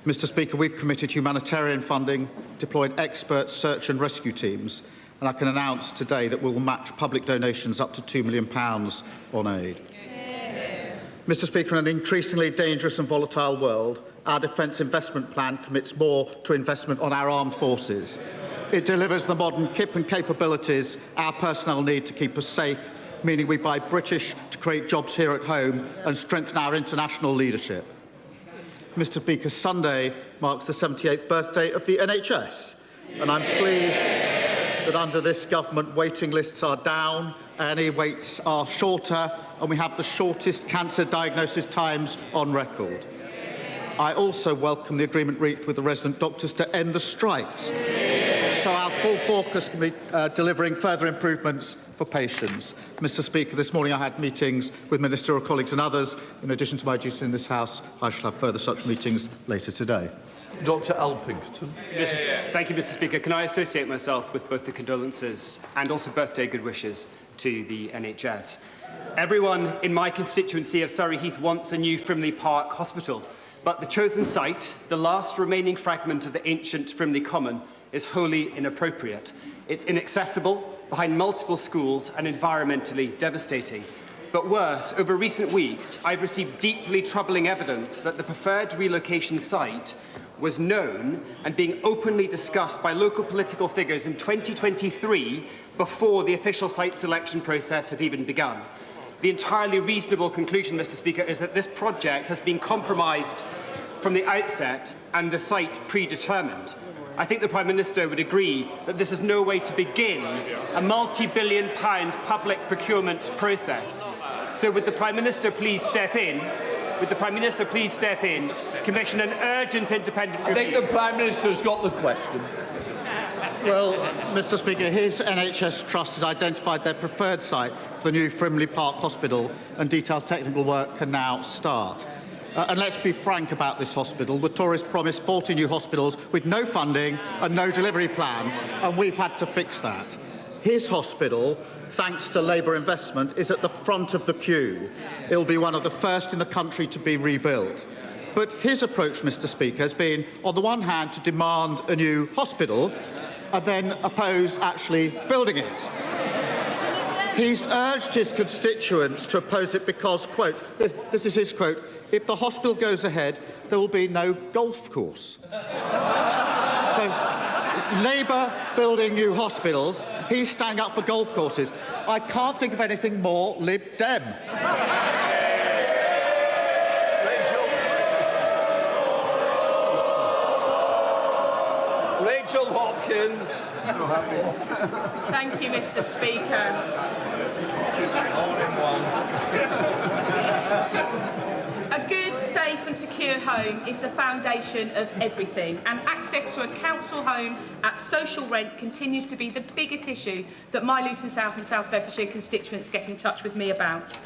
Mr Speaker, we've committed humanitarian funding, deployed expert search and rescue teams, and I can announce today that we will match public donations up to £2 million on aid. Mr Speaker, in an increasingly dangerous and volatile world, our Defence Investment Plan commits more to investment on our armed forces. It delivers the modern kit and capabilities our personnel need to keep us safe, meaning we buy British to create jobs here at home and strengthen our international leadership. Mr Speaker, Sunday marks the 78th birthday of the NHS, and I'm pleased that under this government waiting lists are down, A&E waits are shorter, and we have the shortest cancer diagnosis times on record. I also welcome the agreement reached with the resident doctors to end the strikes, so our full focus can be delivering further improvements for patients. Mr Speaker, this morning I had meetings with ministerial colleagues and others. In addition to my duties in this House, I shall have further such meetings later today. Dr Alpingston. Thank you, Mr Speaker. Can I associate myself with both the condolences and also birthday good wishes to the NHS? Everyone in my constituency of Surrey Heath wants a new Frimley Park hospital, but the chosen site, the last remaining fragment of the ancient Frimley Common, is wholly inappropriate. It's inaccessible, behind multiple schools, and environmentally devastating. But worse, over recent weeks, I've received deeply troubling evidence that the preferred relocation site was known and being openly discussed by local political figures in 2023 before the official site selection process had even begun. The entirely reasonable conclusion, Mr Speaker, is that this project has been compromised from the outset and the site predetermined. I think the Prime Minister would agree that this is no way to begin a multi-billion-pound public procurement process. So would the Prime Minister please step in? Would the Prime Minister please step in, commission an urgent independent review? I think the Prime Minister's got the question. Well, Mr Speaker, his NHS Trust has identified their preferred site for the new Frimley Park Hospital, and detailed technical work can now start. And let's be frank about this hospital. The Tories promised 40 new hospitals with no funding and no delivery plan, and we've had to fix that. His hospital, thanks to Labour investment, is at the front of the queue. It will be one of the first in the country to be rebuilt. But his approach, Mr Speaker, has been, on the one hand, to demand a new hospital and then oppose actually building it. He's urged his constituents to oppose it because, quote, this is his quote, if the hospital goes ahead, there will be no golf course. So, Labour building new hospitals, he's standing up for golf courses. I can't think of anything more Lib Dem. Rachel Hopkins. Thank you, Mr Speaker. A good, safe and secure home is the foundation of everything, and access to a council home at social rent continues to be the biggest issue that my Luton South and South Bedfordshire constituents get in touch with me about.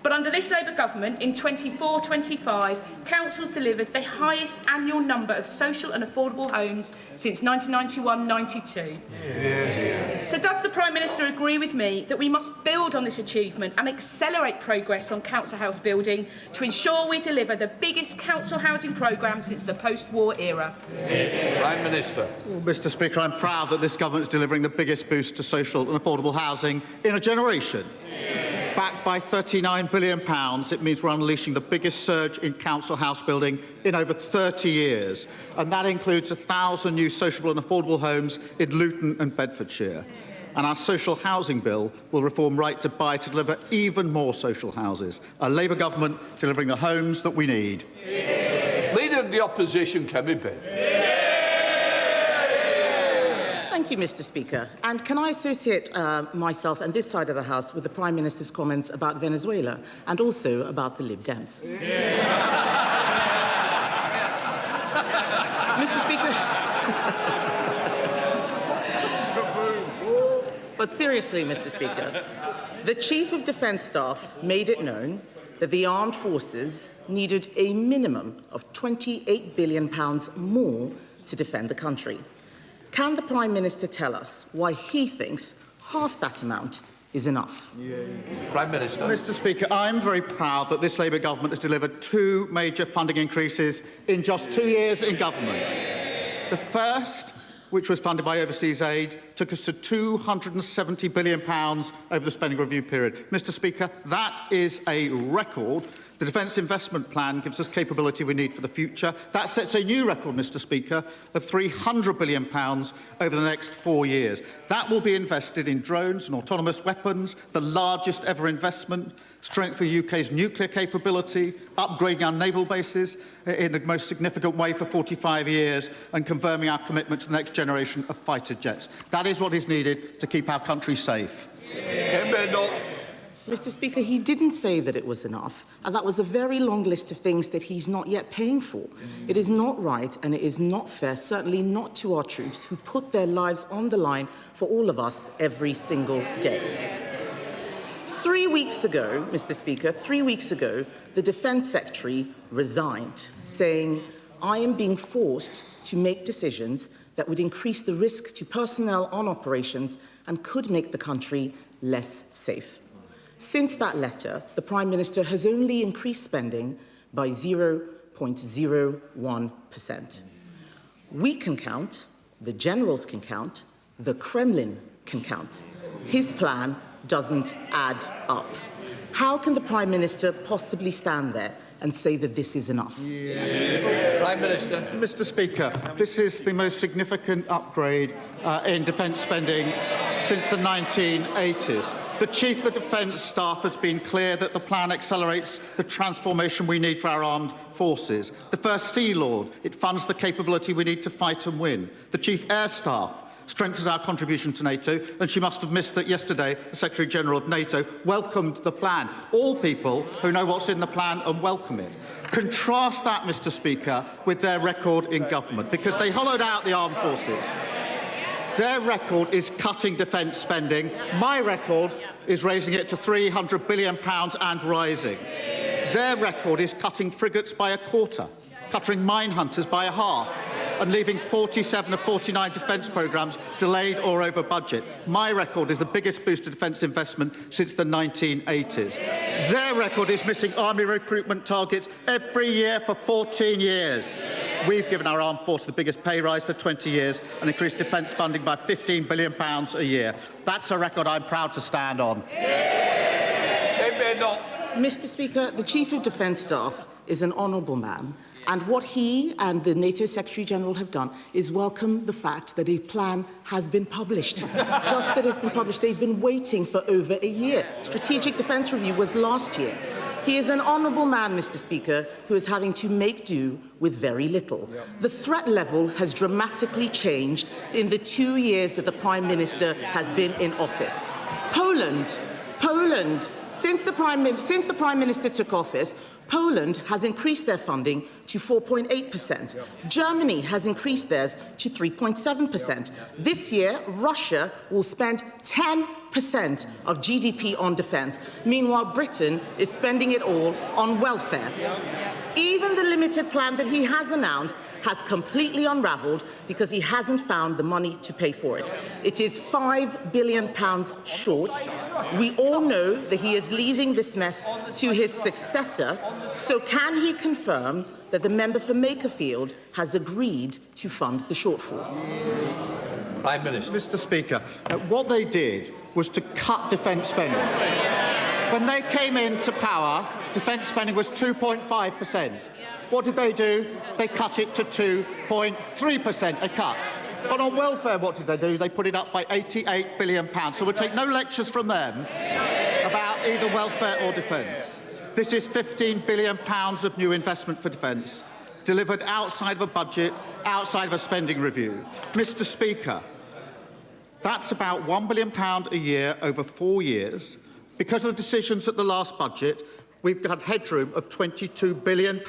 But under this Labour government, in 24-25, councils delivered the highest annual number of social and affordable homes since 1991-92. So does the Prime Minister agree with me that we must build on this achievement and accelerate progress on council house building to ensure we deliver the biggest council housing programme since the post-war era? Prime Minister. Well, Mr Speaker, I'm proud that this government is delivering the biggest boost to social and affordable housing in a generation. Backed by £39 billion, it means we're unleashing the biggest surge in council house building in over 30 years. And that includes 1,000 new social and affordable homes in Luton and Bedfordshire. And our social housing bill will reform Right to Buy to deliver even more social houses. A Labour government delivering the homes that we need. Leader of the Opposition, Kemi Bin. Thank you, Mr Speaker. And can I associate myself and this side of the House with the Prime Minister's comments about Venezuela and also about the Lib Dems? Mr Speaker... But seriously, Mr Speaker, the Chief of Defence Staff made it known that the armed forces needed a minimum of £28 billion more to defend the country. Can the Prime Minister tell us why he thinks half that amount is enough. Prime Minister. Mr. Speaker, I'm very proud that this Labour government has delivered 2 major funding increases in just 2 years in government. The first, which was funded by overseas aid, took us to £270 billion over the spending review period. Mr. Speaker, that is a record. The Defence Investment Plan gives us capability we need for the future. That sets a new record, Mr. Speaker, of £300 billion over the next 4 years. That will be invested in drones and autonomous weapons, the largest ever investment, strengthening the UK's nuclear capability, upgrading our naval bases in the most significant way for 45 years, and confirming our commitment to the next generation of fighter jets. That is what is needed to keep our country safe. Mr. Speaker, he didn't say that it was enough, and that was a very long list of things that he's not yet paying for. It is not right and it is not fair, certainly not to our troops who put their lives on the line for all of us every single day. 3 weeks ago, Mr. Speaker, 3 weeks ago, the Defence Secretary resigned, saying, "I am being forced to make decisions that would increase the risk to personnel on operations and could make the country less safe." Since that letter, the Prime Minister has only increased spending by 0.01%. We can count, the generals can count, the Kremlin can count. His plan doesn't add up. How can the Prime Minister possibly stand there and say that this is enough? Prime Minister. Mr. Speaker, this is the most significant upgrade in defence spending since the 1980s. The Chief of the Defence Staff has been clear that the plan accelerates the transformation we need for our armed forces. The First Sea Lord, it funds the capability we need to fight and win. The Chief Air Staff strengthens our contribution to NATO, and she must have missed that yesterday the Secretary-General of NATO welcomed the plan. All people who know what's in the plan and welcome it. Contrast that, Mr. Speaker, with their record in government, because they hollowed out the armed forces. Their record is cutting defence spending. My record is raising it to £300 billion and rising. Their record is cutting frigates by a quarter, cutting mine hunters by a half, and leaving 47 of 49 defence programmes delayed or over budget. My record is the biggest boost to defence investment since the 1980s. Their record is missing army recruitment targets every year for 14 years. We've given our armed force the biggest pay rise for 20 years and increased defence funding by £15 billion a year. That's a record I'm proud to stand on. Mr. Speaker, the Chief of Defence Staff is an honourable man, and what he and the NATO Secretary-General have done is welcome the fact that a plan has been published. Just that it's been published. They've been waiting for over a year. Strategic Defence Review was last year. He is an honourable man, Mr. Speaker, who is having to make do with very little. The threat level has dramatically changed in the 2 years that the Prime Minister has been in office. Poland, since the Prime Minister took office, Poland has increased their funding to 4.8%. Germany has increased theirs to 3.7%. This year, Russia will spend 10% of GDP on defence. Meanwhile, Britain is spending it all on welfare. Even the limited plan that he has announced has completely unravelled because he hasn't found the money to pay for it. It is £5 billion short. We all know that he is leaving this mess to his successor. So can he confirm that the member for Makerfield has agreed to fund the shortfall? Prime Minister. Mr. Speaker, what they did was to cut defence spending. When they came into power, defence spending was 2.5%. What did they do? They cut it to 2.3%, a cut. But on welfare, what did they do? They put it up by £88 billion. So we'll take no lectures from them about either welfare or defence. This is £15 billion of new investment for defence, delivered outside of a budget, outside of a spending review. Mr. Speaker, that's about £1 billion a year over 4 years. Because of the decisions at the last budget, we've got headroom of £22 billion.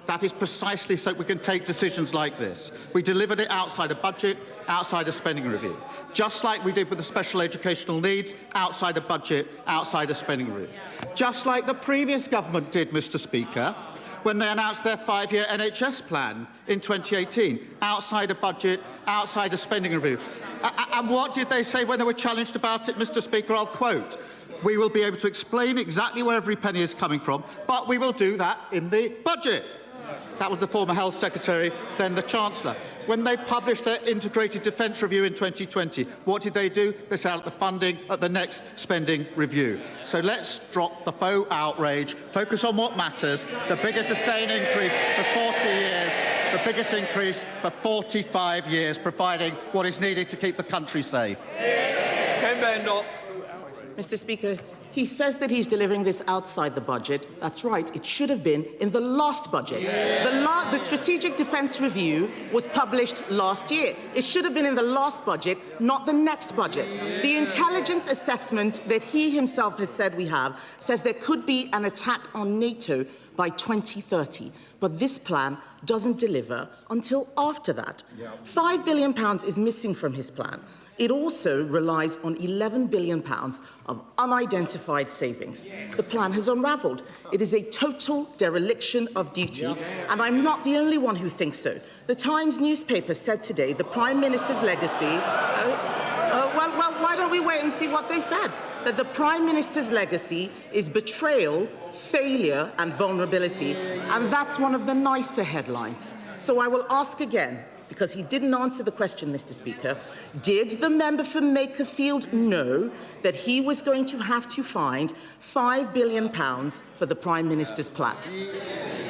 That is precisely so we can take decisions like this. We delivered it outside a budget, outside a spending review. Just like we did with the special educational needs, outside a budget, outside a spending review. Just like the previous government did, Mr. Speaker, when they announced their 5-year NHS plan in 2018, outside a budget, outside a spending review. And what did they say when they were challenged about it, Mr. Speaker? I'll quote. We will be able to explain exactly where every penny is coming from, but we will do that in the budget. That was the former Health Secretary, then the Chancellor. When they published their Integrated Defence Review in 2020, what did they do? They set out the funding at the next spending review. So let's drop the faux outrage, focus on what matters, the biggest sustained increase for 40 years, the biggest increase for 45 years, providing what is needed to keep the country safe. Mr. Speaker, he says that he's delivering this outside the budget. That's right, it should have been in the last budget. The Strategic Defence Review was published last year. It should have been in the last budget, not the next budget. The intelligence assessment that he himself has said we have says there could be an attack on NATO by 2030. But this plan doesn't deliver until after that. £5 billion is missing from his plan. It also relies on £11 billion of unidentified savings. The plan has unravelled. It is a total dereliction of duty, and I'm not the only one who thinks so. The Times newspaper said today the Prime Minister's legacy... well, why don't we wait and see what they said? That the Prime Minister's legacy is betrayal, failure and vulnerability, and that's one of the nicer headlines. So I will ask again, because he didn't answer the question, Mr. Speaker, did the member for Makerfield know that he was going to have to find £5 billion for the Prime Minister's plan?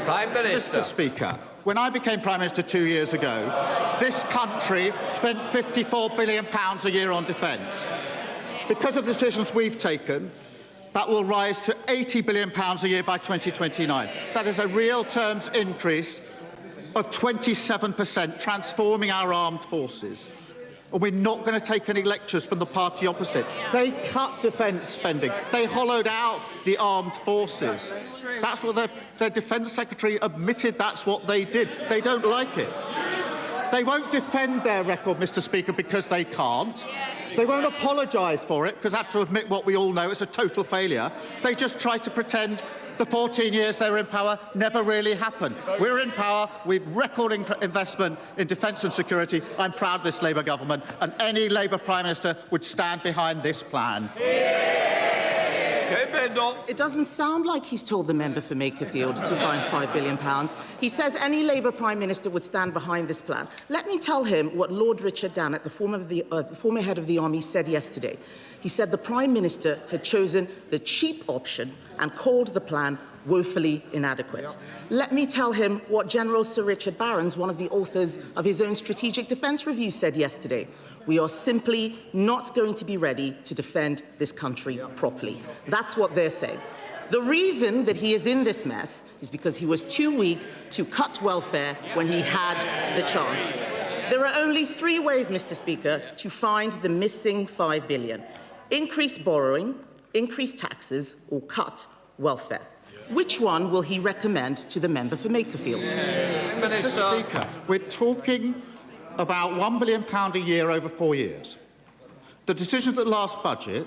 Prime Minister. Mr. Speaker, when I became Prime Minister 2 years ago, this country spent £54 billion a year on defence. Because of the decisions we've taken, that will rise to £80 billion a year by 2029. That is a real terms increase of 27%, transforming our armed forces. And we're not going to take any lectures from the party opposite. They cut defence spending. They hollowed out the armed forces. That's what their Defence Secretary admitted that's what they did. They don't like it. They won't defend their record, Mr. Speaker, because they can't. They won't apologise for it, because they have to admit what we all know, it's a total failure. They just try to pretend the 14 years they were in power never really happened. We're in power, we've record investment in defence and security. I'm proud of this Labour government, and any Labour Prime Minister would stand behind this plan. It doesn't sound like he's told the member for Makerfield to find £5 billion. He says any Labour Prime Minister would stand behind this plan. Let me tell him what Lord Richard Dannatt, the former head of the Army, said yesterday. He said the Prime Minister had chosen the cheap option and called the plan woefully inadequate. Let me tell him what General Sir Richard Barrons, one of the authors of his own Strategic Defence Review, said yesterday. We are simply not going to be ready to defend this country properly. That's what they're saying. The reason that he is in this mess is because he was too weak to cut welfare when he had the chance. There are only three ways, Mr. Speaker, to find the missing £5 billion. Increase borrowing, increase taxes, or cut welfare. Which one will he recommend to the member for Makerfield? Mr. Speaker, we're talking about £1 billion a year over 4 years. The decisions at the last budget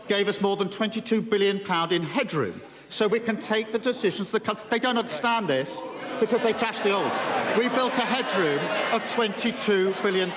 gave us more than £22 billion in headroom, so we can take the decisions that come. They don't understand this because they trashed the old. We built a headroom of £22 billion.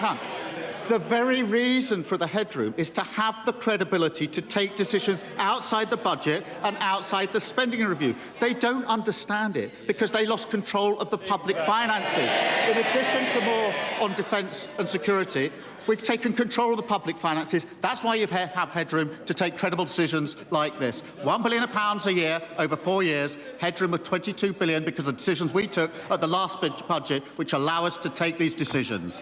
The very reason for the headroom is to have the credibility to take decisions outside the budget and outside the spending review. They don't understand it because they lost control of the public finances. In addition to more on defence and security, we've taken control of the public finances. That's why you have headroom to take credible decisions like this. £1 billion a year over 4 years, headroom of £22 billion because of the decisions we took at the last budget, which allow us to take these decisions.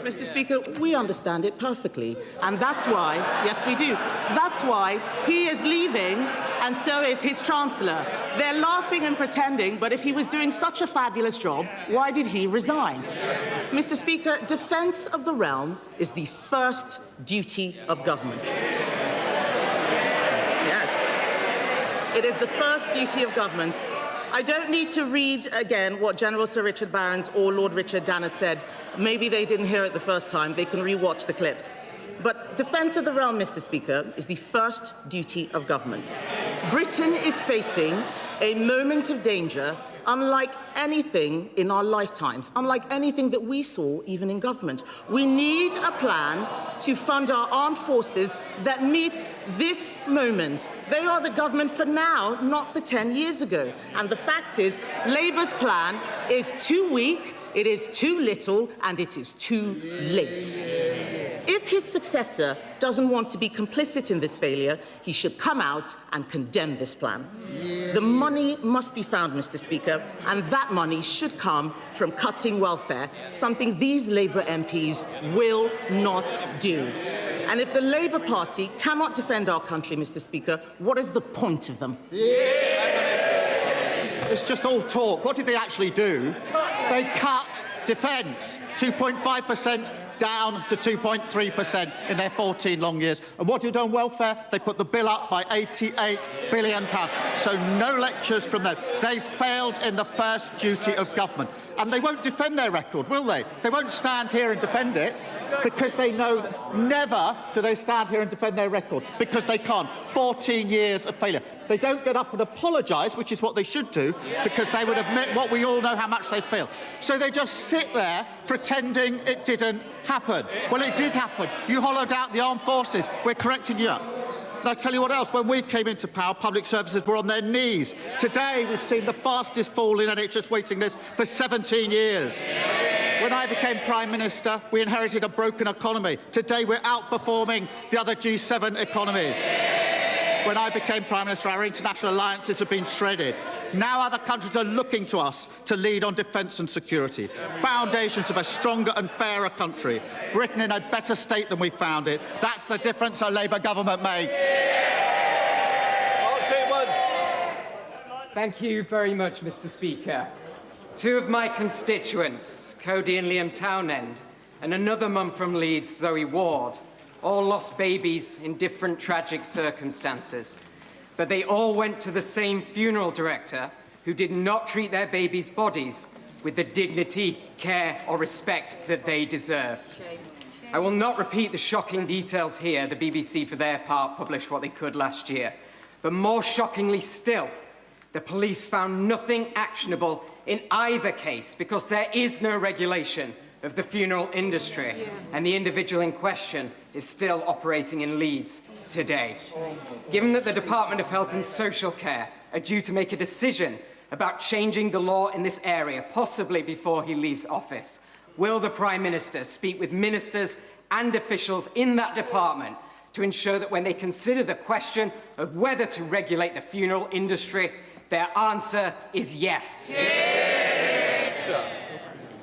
Mr. Speaker, we understand it perfectly, and that's why, yes we do, that's why he is leaving and so is his Chancellor. They're laughing and pretending, but if he was doing such a fabulous job, why did he resign? Mr. Speaker, defence of the realm is the first duty of government. Yes, it is the first duty of government. I don't need to read again what General Sir Richard Barrons or Lord Richard Dannatt said. Maybe they didn't hear it the first time. They can re-watch the clips. But defence of the realm, Mr. Speaker, is the first duty of government. Britain is facing a moment of danger unlike anything in our lifetimes, unlike anything that we saw even in government. We need a plan to fund our armed forces that meets this moment. They are the government for now, not for 10 years ago. And the fact is, Labour's plan is too weak, it is too little, and it is too late. If his successor doesn't want to be complicit in this failure, he should come out and condemn this plan. The money must be found, Mr. Speaker, and that money should come from cutting welfare, something these Labour MPs will not do. And if the Labour Party cannot defend our country, Mr. Speaker, what is the point of them? It's just all talk. What did they actually do? They cut defence 2.5% down to 2.3% in their 14 long years. And what did on welfare? They put the bill up by £88 billion. So no lectures from them. They failed in the first duty of government. And they won't defend their record, will they? They won't stand here and defend it because they know that never do they stand here and defend their record because they can't. 14 years of failure. They don't get up and apologise, which is what they should do, because they would admit what we all know how much they failed. So they just sit there pretending it didn't happen. Well, it did happen. You hollowed out the armed forces. We're correcting you. And I tell you what else, when we came into power, public services were on their knees. Today, we've seen the fastest fall in NHS waiting list for 17 years. When I became Prime Minister, we inherited a broken economy. Today, we're outperforming the other G7 economies. When I became Prime Minister, our international alliances have been shredded. Now other countries are looking to us to lead on defence and security. Foundations of a stronger and fairer country. Britain in a better state than we found it. That's the difference a Labour government makes. Thank you very much, Mr. Speaker. Two of my constituents, Cody and Liam Townend, and another mum from Leeds, Zoe Ward, all lost babies in different tragic circumstances. But they all went to the same funeral director who did not treat their babies' bodies with the dignity, care or respect that they deserved. I will not repeat the shocking details here. The BBC, for their part, published what they could last year. But more shockingly still, the police found nothing actionable in either case because there is no regulation of the funeral industry, and the individual in question is still operating in Leeds today. Given that the Department of Health and Social Care are due to make a decision about changing the law in this area, possibly before he leaves office, will the Prime Minister speak with ministers and officials in that department to ensure that when they consider the question of whether to regulate the funeral industry, their answer is yes?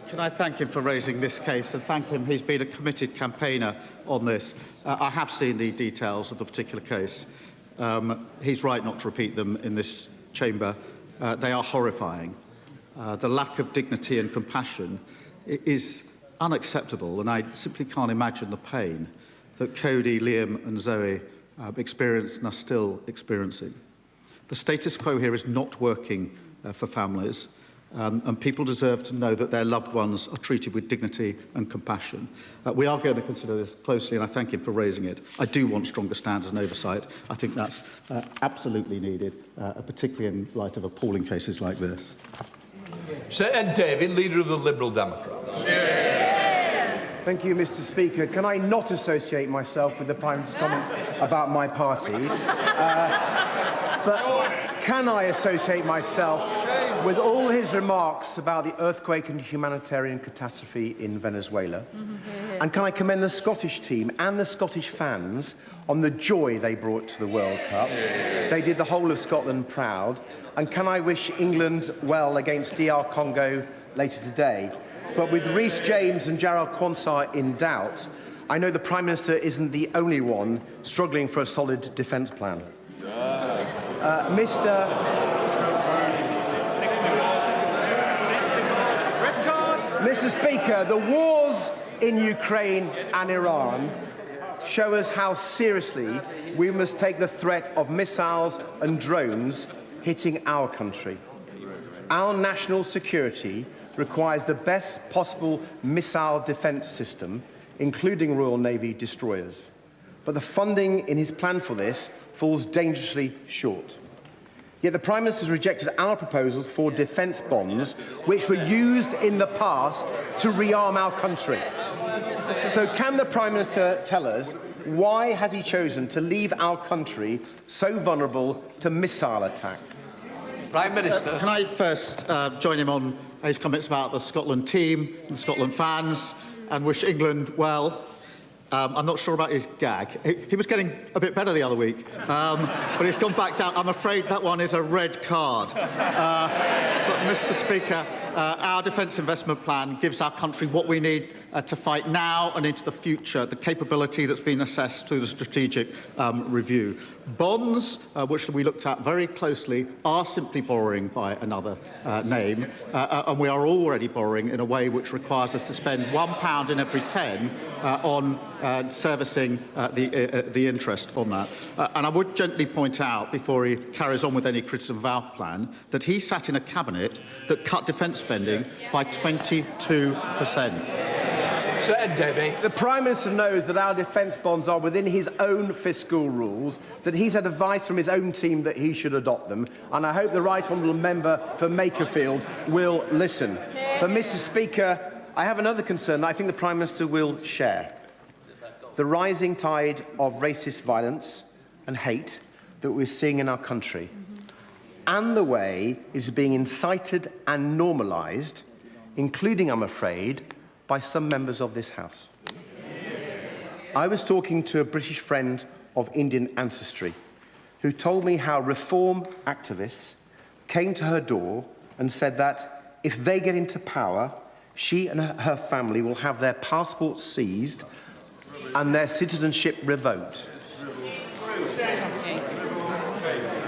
Can I thank him for raising this case and thank him? He's been a committed campaigner on this. I have seen the details of the particular case. He's right not to repeat them in this chamber. They are horrifying. The lack of dignity and compassion is unacceptable, and I simply can't imagine the pain that Cody, Liam and Zoe experienced and are still experiencing. The status quo here is not working for families. And people deserve to know that their loved ones are treated with dignity and compassion. We are going to consider this closely, and I thank him for raising it. I do want stronger standards and oversight. I think that's absolutely needed, particularly in light of appalling cases like this. Sir Ed Davey, Leader of the Liberal Democrats. Thank you, Mr. Speaker. Can I not associate myself with the Prime Minister's comments about my party? But can I associate myself with all his remarks about the earthquake and humanitarian catastrophe in Venezuela? And can I commend the Scottish team and the Scottish fans on the joy they brought to the World Cup? They did the whole of Scotland proud. And can I wish England well against DR Congo later today? But with Rhys James and Gerald Quansah in doubt, I know the Prime Minister isn't the only one struggling for a solid defence plan. Mr. Speaker, the wars in Ukraine and Iran show us how seriously we must take the threat of missiles and drones hitting our country. Our national security requires the best possible missile defence system, including Royal Navy destroyers. But the funding in his plan for this falls dangerously short. Yet the Prime Minister has rejected our proposals for defence bonds, which were used in the past to rearm our country. So can the Prime Minister tell us why has he chosen to leave our country so vulnerable to missile attack? Prime Minister. Can I first join him on his comments about the Scotland team, the Scotland fans, and wish England well. I'm not sure about his gag. He was getting a bit better the other week, but he's gone back down. I'm afraid that one is a red card. But, Mr. Speaker, our defence investment plan gives our country what we need to fight now and into the future, the capability that's been assessed through the strategic review. Bonds, which we looked at very closely, are simply borrowing by another name, and we are already borrowing in a way which requires us to spend £1 in every 10 on servicing the interest on that. And I would gently point out, before he carries on with any criticism of our plan, that he sat in a cabinet that cut defence spending by 22%. The Prime Minister knows that our defence bonds are within his own fiscal rules, that he's had advice from his own team that he should adopt them, and I hope the Right Honourable Member for Makerfield will listen. But, Mr. Speaker, I have another concern that I think the Prime Minister will share. The rising tide of racist violence and hate that we're seeing in our country, and the way it's being incited and normalised, including, I'm afraid, by some members of this House. I was talking to a British friend of Indian ancestry who told me how reform activists came to her door and said that if they get into power, she and her family will have their passports seized and their citizenship revoked.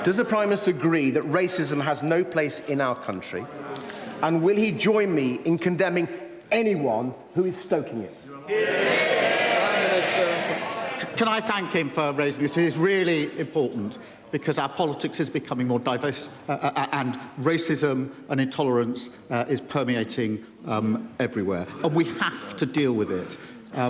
Does the Prime Minister agree that racism has no place in our country? And will he join me in condemning anyone who is stoking it? Can I thank him for raising this? It is really important because our politics is becoming more diverse and racism and intolerance is permeating everywhere. And we have to deal with it.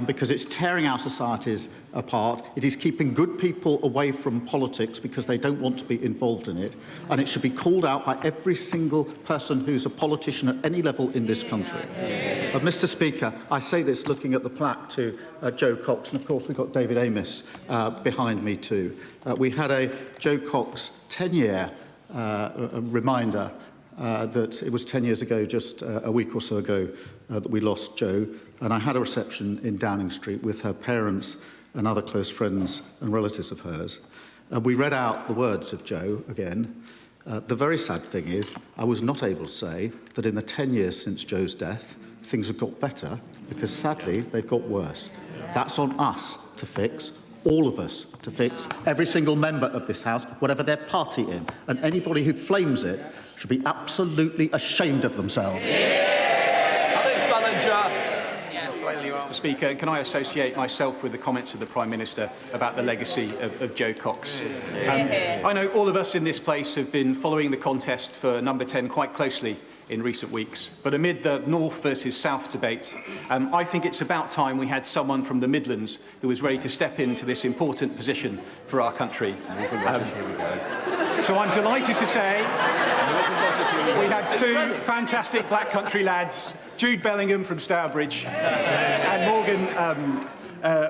Because it's tearing our societies apart. It is keeping good people away from politics because they don't want to be involved in it. And it should be called out by every single person who's a politician at any level in this country. Mr. Speaker, I say this looking at the plaque to Joe Cox, and of course we've got David Amos behind me too. We had a Joe Cox 10-year reminder that it was 10 years ago, just a week or so ago, that we lost Jo. And I had a reception in Downing Street with her parents and other close friends and relatives of hers. We read out the words of Jo again. The very sad thing is, I was not able to say that in the 10 years since Jo's death, things have got better, because sadly, they've got worse. That's on us to fix. All of us to fix, every single member of this House, whatever their party in, and anybody who flames it should be absolutely ashamed of themselves. Mr. Speaker, can I associate myself with the comments of the Prime Minister about the legacy of Joe Cox? I know all of us in this place have been following the contest for number 10 quite closely in recent weeks, but amid the North versus South debate, I think it's about time we had someone from the Midlands who was ready to step into this important position for our country. So I'm delighted to say we have two fantastic Black Country lads, Jude Bellingham from Stourbridge and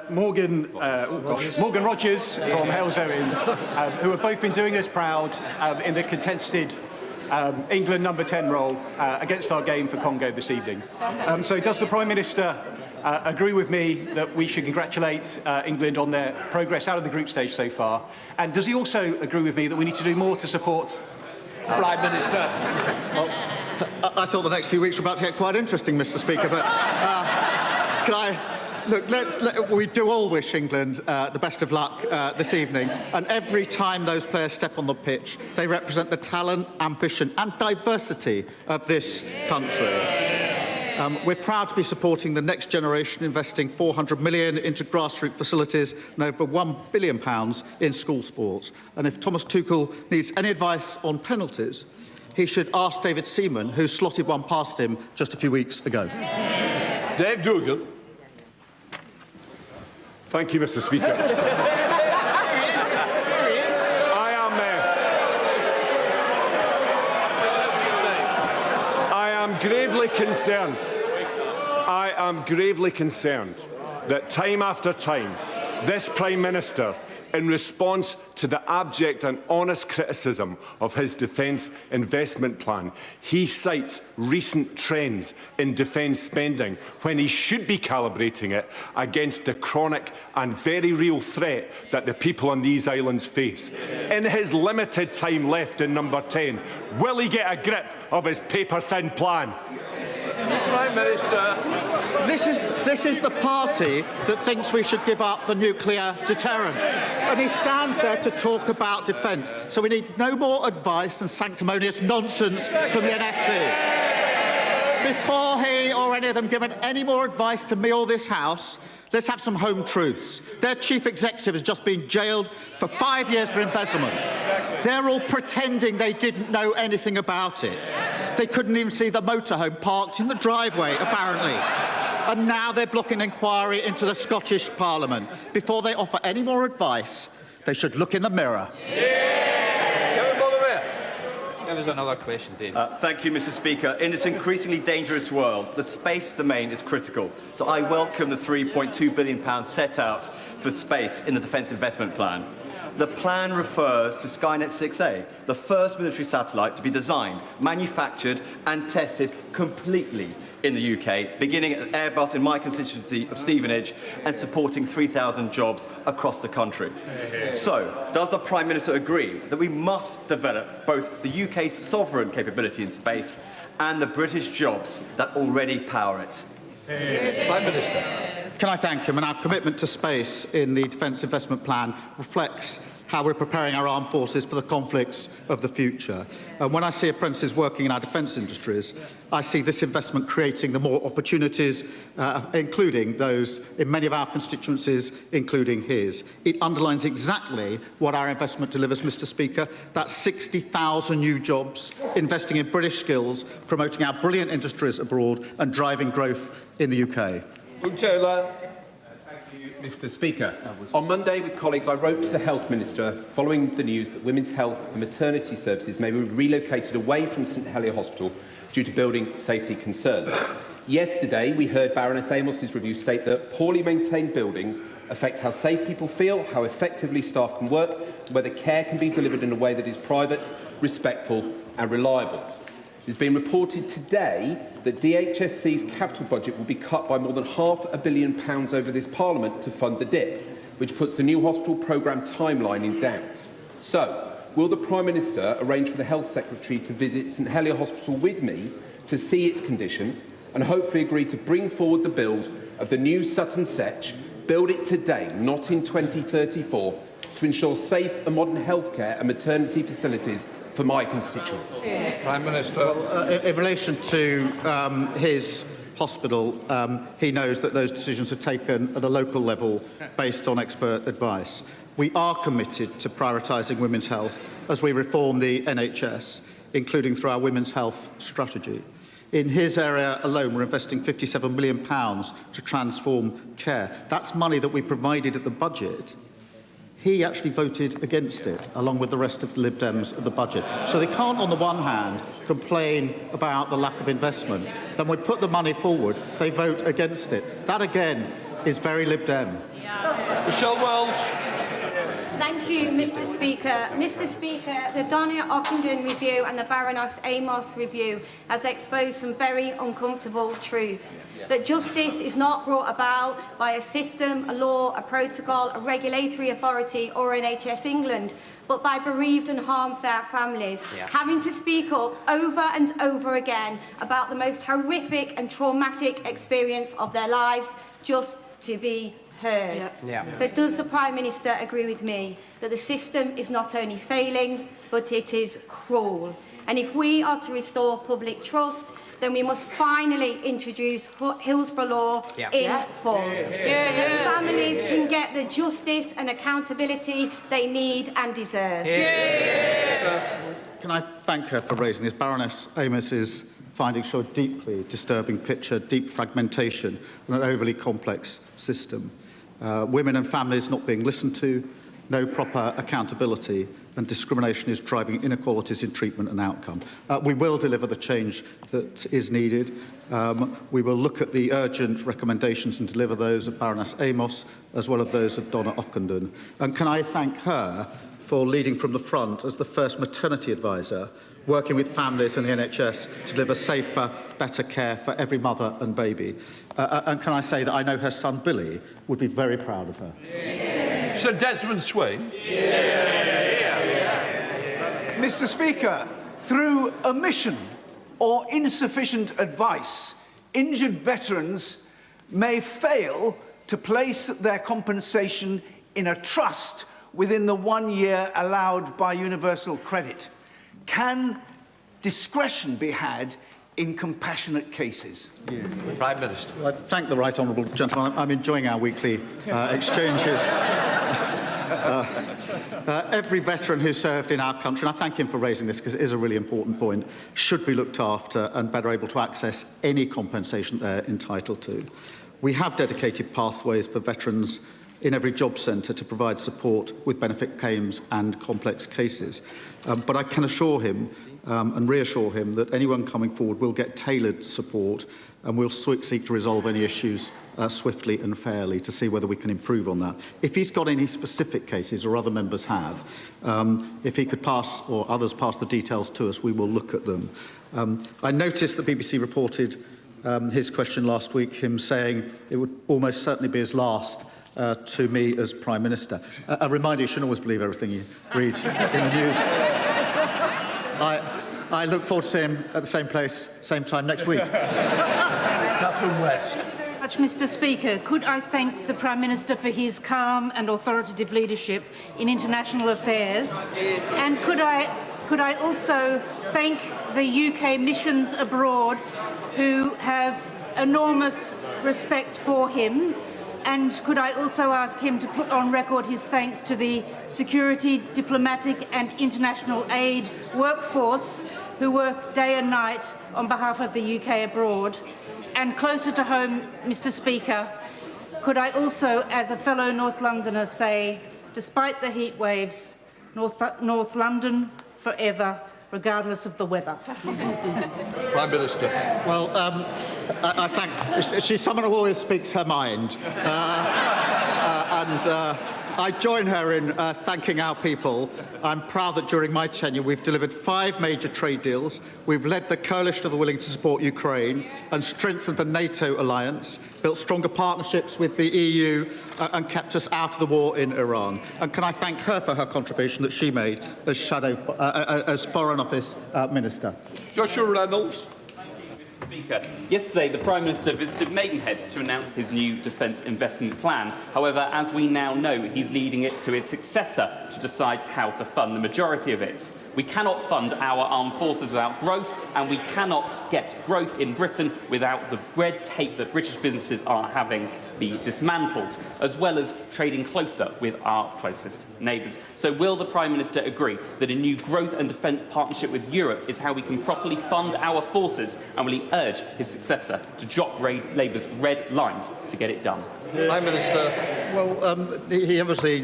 Morgan Rogers from Halesowen, who have both been doing us proud in the contested England number 10 role against our game for Congo this evening. So does the Prime Minister agree with me that we should congratulate England on their progress out of the group stage so far? And does he also agree with me that we need to do more to support Prime Minister? Well, I thought the next few weeks were about to get quite interesting, Mr. Speaker, but can I... Look, we do all wish England the best of luck this evening. And every time those players step on the pitch, they represent the talent, ambition and diversity of this country. We're proud to be supporting the next generation, investing £400 million into grassroots facilities and over £1 billion in school sports. And if Thomas Tuchel needs any advice on penalties, he should ask David Seaman, who slotted one past him just a few weeks ago. Dave Dougal. Thank you, Mr. Speaker. concerned. I am gravely concerned that time after time, this Prime Minister, in response to the abject and honest criticism of his defence investment plan, he cites recent trends in defence spending when he should be calibrating it against the chronic and very real threat that the people on these islands face. In his limited time left in number 10, will he get a grip of his paper-thin plan? Prime Minister. This is the party that thinks we should give up the nuclear deterrent. And he stands there to talk about defence. So we need no more advice and sanctimonious nonsense from the NSP. Before he or any of them give any more advice to me or this House, let's have some home truths. Their chief executive has just been jailed for 5 years for embezzlement. They're all pretending they didn't know anything about it. They couldn't even see the motorhome parked in the driveway, apparently. And now they're blocking inquiry into the Scottish Parliament. Before they offer any more advice, they should look in the mirror. There's another question, Dave. Thank you, Mr. Speaker. In this increasingly dangerous world, the space domain is critical. So I welcome the £3.2 billion set out for space in the Defence Investment Plan. The plan refers to Skynet 6A, the first military satellite to be designed, manufactured and tested completely in the UK, beginning at Airbus in my constituency of Stevenage and supporting 3,000 jobs across the country. So, does the Prime Minister agree that we must develop both the UK's sovereign capability in space and the British jobs that already power it? Prime Minister. Can I thank him? And our commitment to space in the Defence Investment Plan reflects how we're preparing our armed forces for the conflicts of the future. And when I see apprentices working in our defence industries, I see this investment creating the more opportunities, including those in many of our constituencies, including his. It underlines exactly what our investment delivers, Mr. Speaker. That's 60,000 new jobs, investing in British skills, promoting our brilliant industries abroad and driving growth in the UK. Mr. Speaker, on Monday with colleagues I wrote to the Health Minister following the news that women's health and maternity services may be relocated away from St Helier Hospital due to building safety concerns. Yesterday we heard Baroness Amos's review state that poorly maintained buildings affect how safe people feel, how effectively staff can work, and whether care can be delivered in a way that is private, respectful and reliable. It has been reported today that DHSC's capital budget will be cut by more than £500 million over this Parliament to fund the DIP, which puts the new hospital programme timeline in doubt. So, will the Prime Minister arrange for the Health Secretary to visit St Helier Hospital with me to see its condition and hopefully agree to bring forward the build of the new Sutton Setch, build it today, not in 2034, to ensure safe and modern healthcare and maternity facilities for my constituents? Prime Minister. Well, in relation to his hospital, he knows that those decisions are taken at a local level based on expert advice. We are committed to prioritising women's health as we reform the NHS, including through our women's health strategy. In his area alone, we're investing £57 million to transform care. That's money that we provided at the budget. He actually voted against it, along with the rest of the Lib Dems at the budget. So they can't, on the one hand, complain about the lack of investment. Then we put the money forward, they vote against it. That, again, is very Lib Dem. Michelle Welsh. Thank you, Mr. Speaker. Mr. Speaker, the Donna Ockenden review and the Baroness Amos review has exposed some very uncomfortable truths. That justice is not brought about by a system, a law, a protocol, a regulatory authority or NHS England, but by bereaved and harmed families, having to speak up over and over again about the most horrific and traumatic experience of their lives just to be heard. So does the Prime Minister agree with me that the system is not only failing, but it is cruel? And if we are to restore public trust, then we must finally introduce Hillsborough Law in full, so that families can get the justice and accountability they need and deserve. Can I thank her for raising this? Baroness Amos's findings show a deeply disturbing picture, deep fragmentation and an overly complex system. Women and families not being listened to, no proper accountability, and discrimination is driving inequalities in treatment and outcome. We will deliver the change that is needed. We will look at the urgent recommendations and deliver those of Baroness Amos, as well as those of Donna Ockenden. And can I thank her for leading from the front as the first maternity advisor, working with families and the NHS to deliver safer, better care for every mother and baby. And can I say that I know her son Billy would be very proud of her. Yeah. Sir Desmond Swain. Mr. Speaker, through omission or insufficient advice, injured veterans may fail to place their compensation in a trust within the 1 year allowed by universal credit. Can discretion be had in compassionate cases? Yeah. Prime Minister. Well, I thank the right honourable gentleman. I'm enjoying our weekly exchanges. Every veteran who served in our country, and I thank him for raising this because it is a really important point, should be looked after and better able to access any compensation they're entitled to. We have dedicated pathways for veterans in every job centre to provide support with benefit claims and complex cases. But I can assure him and reassure him that anyone coming forward will get tailored support, and we'll seek to resolve any issues swiftly and fairly to see whether we can improve on that. If he's got any specific cases, or other members have, if he could pass, or others pass the details to us, we will look at them. I noticed that BBC reported his question last week, him saying it would almost certainly be his last to me as Prime Minister. A reminder, you shouldn't always believe everything you read in the news. I look forward to seeing him at the same place, same time next week. Catherine West. Mr. Speaker, could I thank the Prime Minister for his calm and authoritative leadership in international affairs, and could I also thank the UK missions abroad who have enormous respect for him. And could I also ask him to put on record his thanks to the security, diplomatic and international aid workforce who work day and night on behalf of the UK abroad. And closer to home, Mr. Speaker, could I also, as a fellow North Londoner, say, despite the heat waves, North London forever, regardless of the weather. Prime Minister. Well, I thank... She's someone who always speaks her mind. I join her in thanking our people. I'm proud that during my tenure we've delivered 5 major trade deals. We've led the coalition of the willing to support Ukraine and strengthened the NATO alliance, built stronger partnerships with the EU and kept us out of the war in Iran. And can I thank her for her contribution that she made as Foreign Office Minister. Joshua Reynolds. Speaker. Yesterday, the Prime Minister visited Maidenhead to announce his new defence investment plan. However, as we now know, he's leading it to his successor to decide how to fund the majority of it. We cannot fund our armed forces without growth, and we cannot get growth in Britain without the red tape that British businesses are having be dismantled, as well as trading closer with our closest neighbours. So will the Prime Minister agree that a new growth and defence partnership with Europe is how we can properly fund our forces, and will he urge his successor to jot Labour's red lines to get it done? Prime Minister. Well, he obviously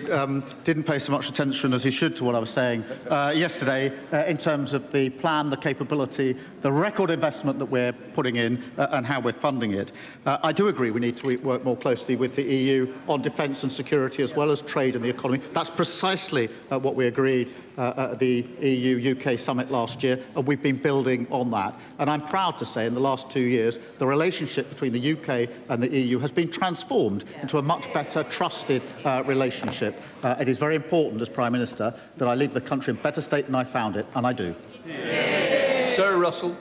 didn't pay so much attention as he should to what I was saying yesterday in terms of the plan, the capability, the record investment that we're putting in and how we're funding it. I do agree we need to work more closely with the EU on defence and security as well as trade and the economy. That's precisely what we agreed at the EU-UK summit last year, and we've been building on that. And I'm proud to say in the last 2 years, the relationship between the UK and the EU has been transformed into a much better, trusted relationship. It is very important, as Prime Minister, that I leave the country in better state than I found it, and I do. Sarah Russell.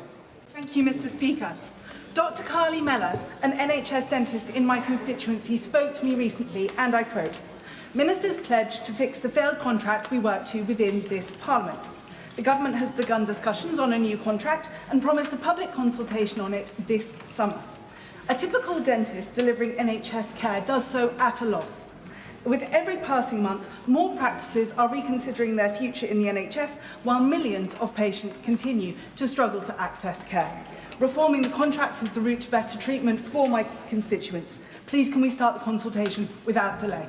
Thank you, Mr. Speaker. Dr. Carly Mellor, an NHS dentist in my constituency, spoke to me recently, and I quote, "Ministers pledged to fix the failed contract we worked to within this Parliament. The government has begun discussions on a new contract and promised a public consultation on it this summer. A typical dentist delivering NHS care does so at a loss. With every passing month, more practices are reconsidering their future in the NHS, while millions of patients continue to struggle to access care. Reforming the contract is the route to better treatment for my constituents. Please, can we start the consultation without delay?"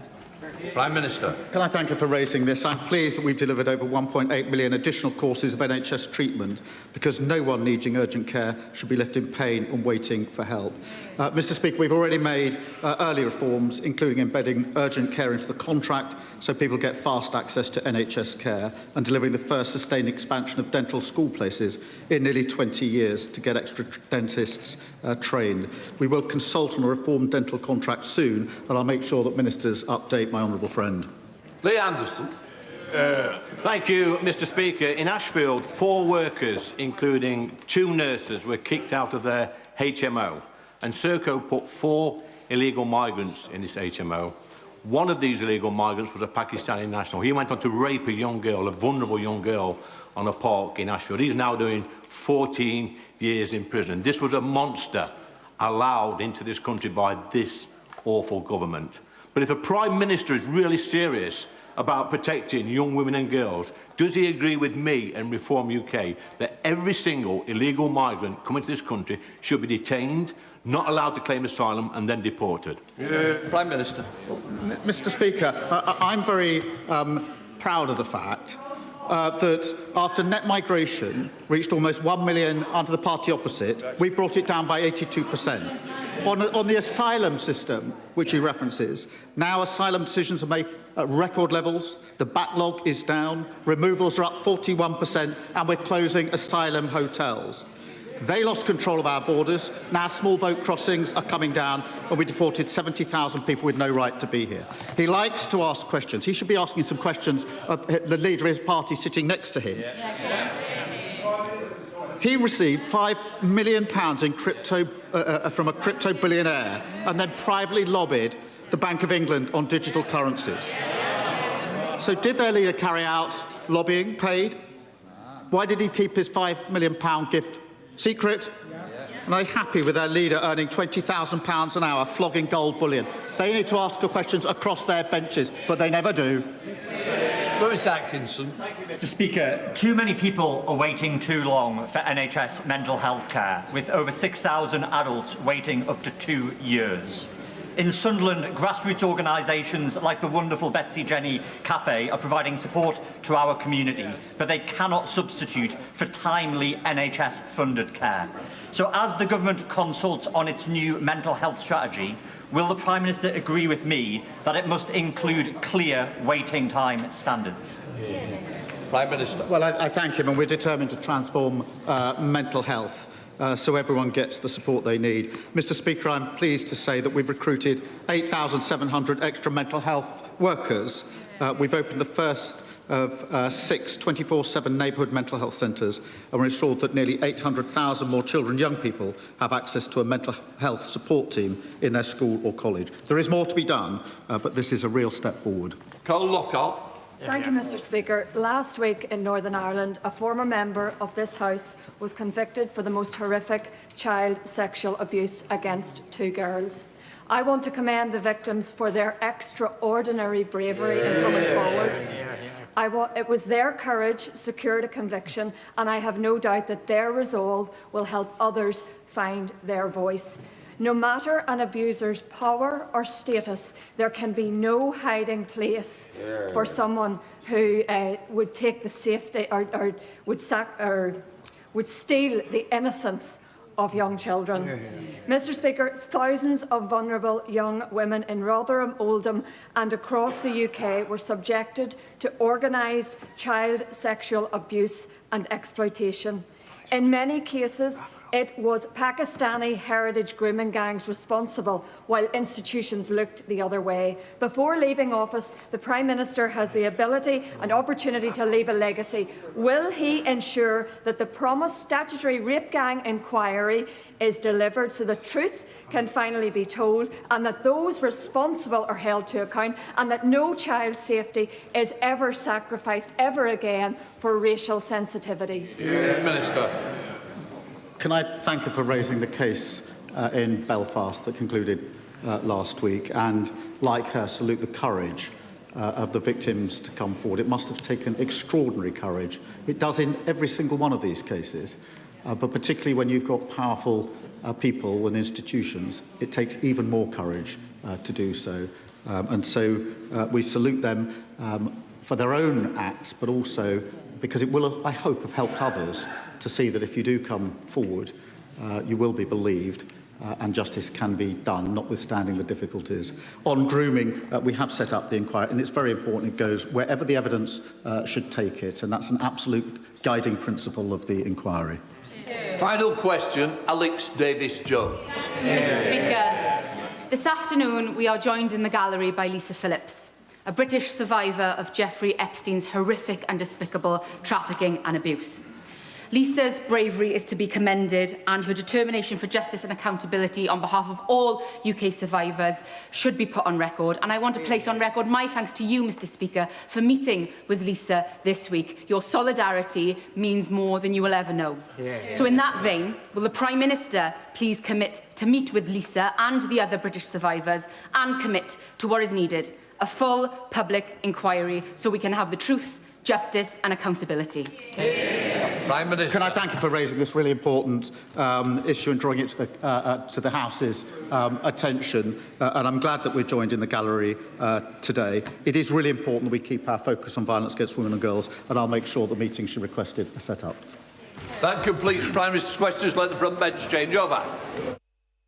Prime Minister. Can I thank her for raising this? I'm pleased that we've delivered over 1.8 million additional courses of NHS treatment, because no one needing urgent care should be left in pain and waiting for help. Mr Speaker, we've already made early reforms, including embedding urgent care into the contract so people get fast access to NHS care, and delivering the first sustained expansion of dental school places in nearly 20 years to get extra dentists trained. We will consult on a reformed dental contract soon, and I'll make sure that ministers update my honourable friend. Lee Anderson. Thank you, Mr Speaker. In Ashfield, 4 workers, including 2 nurses, were kicked out of their HMO, and Serco put 4 illegal migrants in this HMO. One of these illegal migrants was a Pakistani national. He went on to rape a young girl, a vulnerable young girl, on a park in Ashfield. He's now doing 14 years in prison. This was a monster allowed into this country by this awful government. But if the Prime Minister is really serious about protecting young women and girls, does he agree with me and Reform UK that every single illegal migrant coming to this country should be detained, not allowed to claim asylum and then deported? Prime Minister. Mr Speaker, I'm very proud of the fact that after net migration reached almost 1 million under the party opposite, we brought it down by 82%. On the asylum system, which he references, now asylum decisions are made at record levels, the backlog is down, removals are up 41%, and we're closing asylum hotels. They lost control of our borders. Now small boat crossings are coming down, and we deported 70,000 people with no right to be here. He likes to ask questions. He should be asking some questions of the leader of his party sitting next to him. He received £5 million in crypto from a crypto billionaire, and then privately lobbied the Bank of England on digital currencies. So did their leader carry out lobbying paid? Why did he keep his £5 million gift secret? And are they happy with their leader earning £20,000 an hour flogging gold bullion? They need to ask the questions across their benches, but they never do. Lewis Atkinson. Mr Speaker, too many people are waiting too long for NHS mental health care, with over 6,000 adults waiting up to 2 years. In Sunderland, grassroots organisations like the wonderful Betsy Jenny Cafe are providing support to our community, but they cannot substitute for timely NHS-funded care. So as the government consults on its new mental health strategy, will the Prime Minister agree with me that it must include clear waiting time standards? Prime Minister. Well, I thank him, and we're determined to transform mental health so everyone gets the support they need. Mr Speaker, I'm pleased to say that we've recruited 8,700 extra mental health workers. We've opened the first of 6 24/7 neighbourhood mental health centres, and we're ensured that nearly 800,000 more children and young people have access to a mental health support team in their school or college. There is more to be done, but this is a real step forward. Cole Lockhart. Thank you, Mr Speaker. Last week in Northern Ireland, a former member of this House was convicted for the most horrific child sexual abuse against 2 girls. I want to commend the victims for their extraordinary bravery in coming forward. It was their courage secured a conviction, and I have no doubt that their resolve will help others find their voice. No matter an abuser's power or status, there can be no hiding place for someone who would take the safety or would steal the innocence of young children. Mr Speaker, thousands of vulnerable young women in Rotherham, Oldham and across the UK were subjected to organised child sexual abuse and exploitation. In many cases, it was Pakistani heritage grooming gangs responsible, while institutions looked the other way. Before leaving office, the Prime Minister has the ability and opportunity to leave a legacy. Will he ensure that the promised statutory rape gang inquiry is delivered so the truth can finally be told, and that those responsible are held to account, and that no child's safety is ever sacrificed ever again for racial sensitivities? Minister. Can I thank her for raising the case in Belfast that concluded last week, and, like her, salute the courage of the victims to come forward. It must have taken extraordinary courage. It does in every single one of these cases, but particularly when you've got powerful people and institutions, it takes even more courage to do so. And so we salute them for their own acts, but also because it will, I hope, have helped others to see that if you do come forward, you will be believed and justice can be done, notwithstanding the difficulties. On grooming, we have set up the inquiry, and it's very important it goes wherever the evidence should take it, and that's an absolute guiding principle of the inquiry. Final question, Alex Davis-Jones. Mr. Speaker, this afternoon we are joined in the gallery by Lisa Phillips, a British survivor of Jeffrey Epstein's horrific and despicable trafficking and abuse. Lisa's bravery is to be commended, and her determination for justice and accountability on behalf of all UK survivors should be put on record. And I want to place on record my thanks to you, Mr. Speaker, for meeting with Lisa this week. Your solidarity means more than you will ever know. So in that vein, will the Prime Minister please commit to meet with Lisa and the other British survivors and commit to what is needed, a full public inquiry, so we can have the truth, justice and accountability. Prime Minister. Can I thank you for raising this really important issue and drawing it to the House's attention, and I'm glad that we're joined in the gallery today. It is really important that we keep our focus on violence against women and girls, and I'll make sure the meeting she requested are set up. That completes Prime Minister's questions. Let the front bench change over.